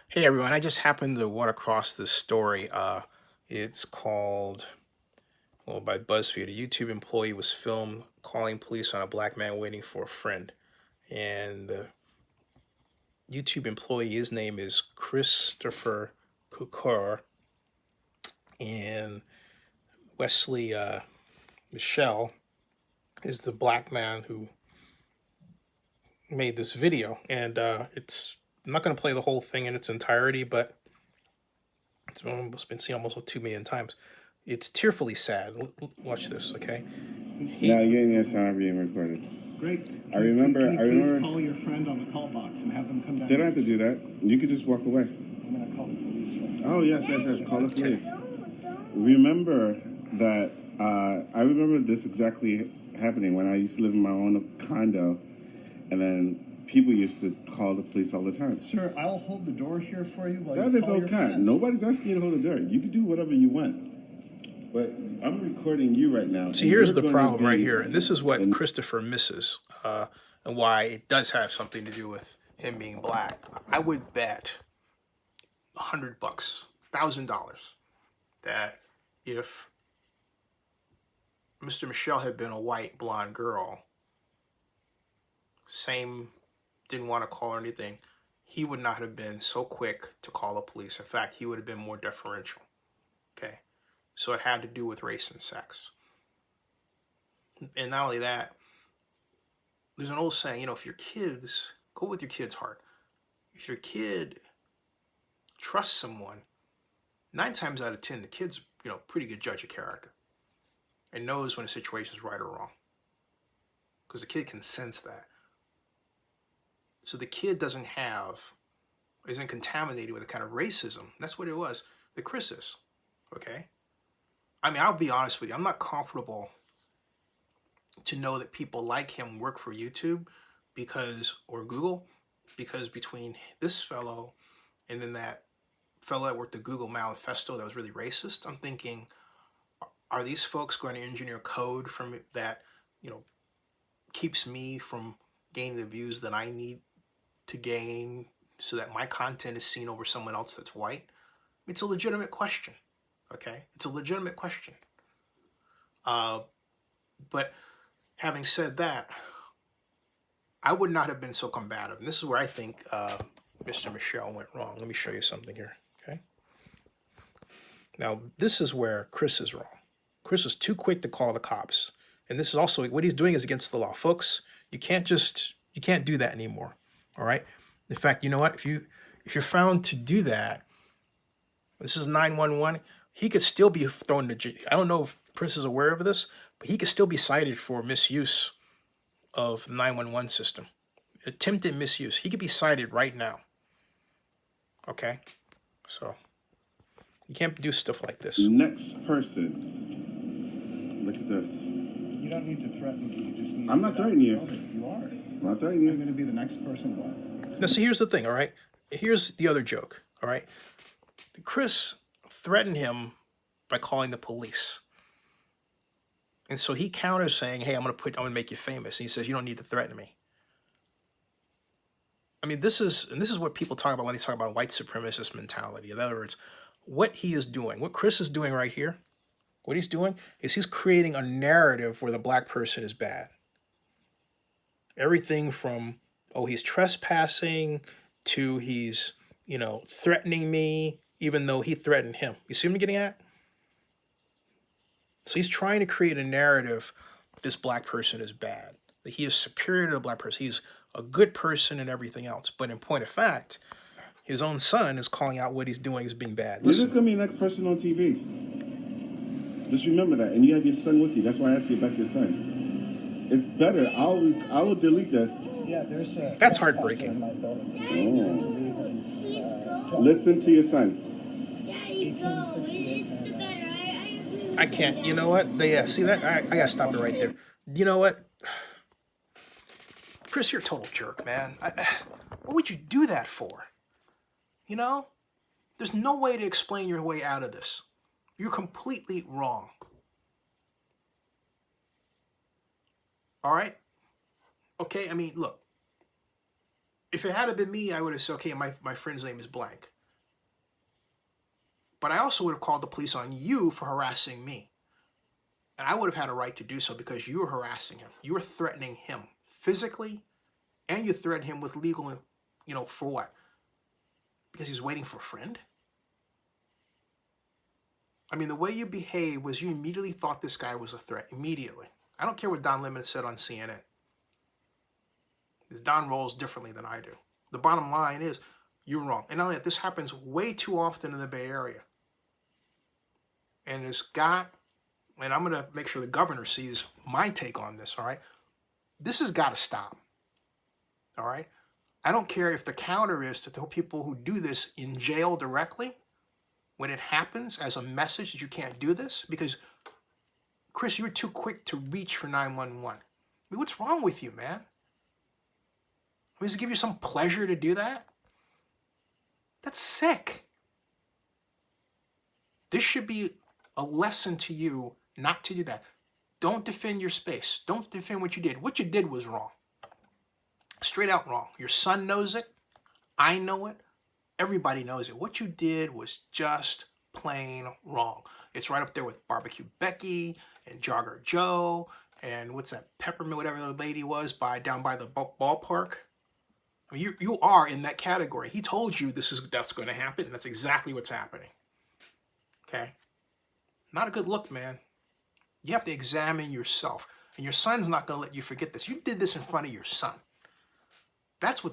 Hey everyone, I just happened to run across this story. It's called, well, by BuzzFeed. A YouTube employee was filmed calling police on a black man waiting for a friend. And the YouTube employee, his name is Christopher Cukor, and Wesly Michel is the black man who made this video. And I'm not going to play the whole thing in its entirety, but it's been seen almost 2 million times. It's tearfully sad. Watch this, okay? Now you're in your sound being recorded. Great. I remember. Please call your friend on the call box and have them come down. They don't have to do that. You could just walk away. I'm gonna call the police right now. Oh yes. Call the police. Remember that. I remember this exactly happening when I used to live in my own condo, and then people used to call the police all the time. Sir, I'll hold the door here for you while That you is call your okay. friend. Nobody's asking you to hold the door. You can do whatever you want. But I'm recording you right now. See, here's the problem right here, and this is what Christopher misses, and why it does have something to do with him being black. I would bet $100, $1,000, that if Mr. Michelle had been a white blonde girl, same, didn't want to call or anything, he would not have been so quick to call the police. In fact, he would have been more deferential. Okay. So it had to do with race and sex. And not only that, there's an old saying, if your kids, go with your kid's heart. If your kid trusts someone, 9 times out of 10, the kid's, pretty good judge of character and knows when a situation is right or wrong. Because the kid can sense that. So the kid isn't contaminated with the kind of racism. That's what it was that Chris is. Okay? I mean, I'll be honest with you. I'm not comfortable to know that people like him work for YouTube or Google, because between this fellow and then that fellow that worked at Google Manifesto that was really racist, I'm thinking, are these folks going to engineer code from it that, keeps me from gaining the views that I need to gain so that my content is seen over someone else that's white? It's a legitimate question. Okay, it's a legitimate question. But having said that, I would not have been so combative. And this is where I think Mr. Michelle went wrong. Let me show you something here. Okay. Now, this is where Chris is wrong. Chris was too quick to call the cops. And this is also, what he's doing is against the law. Folks, you can't do that anymore. All right. In fact, you know what? If you're found to do that, this is 911. He could still be thrown to jail. I don't know if Chris is aware of this, but he could still be cited for misuse of the 911 system. Attempted misuse. He could be cited right now. Okay? So, you can't do stuff like this. Next person. Look at this. You don't need to threaten me. You just need I'm to not threatening you. You are. I'm not threatening you. You're going to be the next person what? Now, see, here's the thing, all right? Here's the other joke, all right? Chris threatened him by calling the police. And so he counters saying, hey, I'm gonna make you famous. And he says, you don't need to threaten me. I mean, this is what people talk about when they talk about white supremacist mentality. In other words, what he is doing, what Chris is doing right here, what he's doing is he's creating a narrative where the black person is bad. Everything from, oh, he's trespassing, to he's, threatening me, even though he threatened him. You see what I'm getting at? So he's trying to create a narrative that this black person is bad, that he is superior to the black person. He's a good person and everything else. But in point of fact, his own son is calling out what he's doing as being bad. You're just going to be the next person on TV. Just remember that. And you have your son with you. That's why I asked you if that's your son. It's better. I will delete this. Yeah, there's a... That's heartbreaking. Oh. Listen to your son. I can't. You know what? See that? I gotta stop it right there. You know what? Chris, you're a total jerk, man. What would you do that for? There's no way to explain your way out of this. You're completely wrong. All right? Okay, I mean, look. If it had been me, I would have said, okay, my friend's name is blank. But I also would have called the police on you for harassing me. And I would have had a right to do so because you were harassing him. You were threatening him physically, and you threatened him with legal, for what? Because he's waiting for a friend? I mean, the way you behaved was you immediately thought this guy was a threat. Immediately. I don't care what Don Lemon said on CNN. Because Don rolls differently than I do. The bottom line is, you're wrong. And not only that, this happens way too often in the Bay Area. And and I'm going to make sure the governor sees my take on this, all right? This has got to stop, all right? I don't care if the counter is to throw people who do this in jail directly when it happens as a message that you can't do this, because, Chris, you were too quick to reach for 911. I mean, what's wrong with you, man? I mean, does it give you some pleasure to do that? That's sick. This should be a lesson to you not to do that. Don't defend your space. Don't defend what you did. What you did was wrong. Straight out wrong. Your son knows it. I know it. Everybody knows it. What you did was just plain wrong. It's right up there with Barbecue Becky and Jogger Joe and what's that, Peppermint, whatever the lady was down by the ballpark. I mean, you are in that category. He told you that's going to happen, and that's exactly what's happening. Okay? Not a good look, man. You have to examine yourself. And your son's not going to let you forget this. You did this in front of your son. That's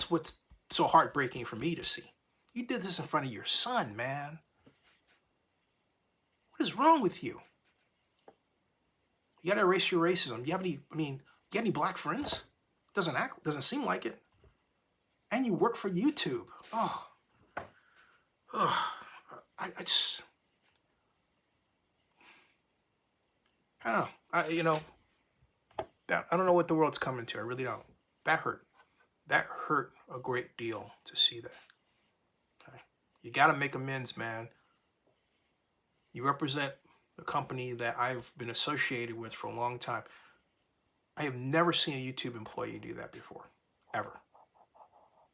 what's so heartbreaking for me to see. You did this in front of your son, man. What is wrong with you? You got to erase your racism. You got any black friends? Doesn't seem like it. And you work for YouTube. I just, I don't know. I don't know what the world's coming to. I really don't. That hurt. That hurt a great deal to see that. Okay? You got to make amends, man. You represent a company that I've been associated with for a long time. I have never seen a YouTube employee do that before, ever.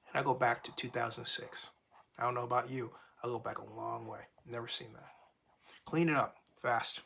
And I go back to 2006. I don't know about you. I go back a long way. Never seen that. Clean it up fast.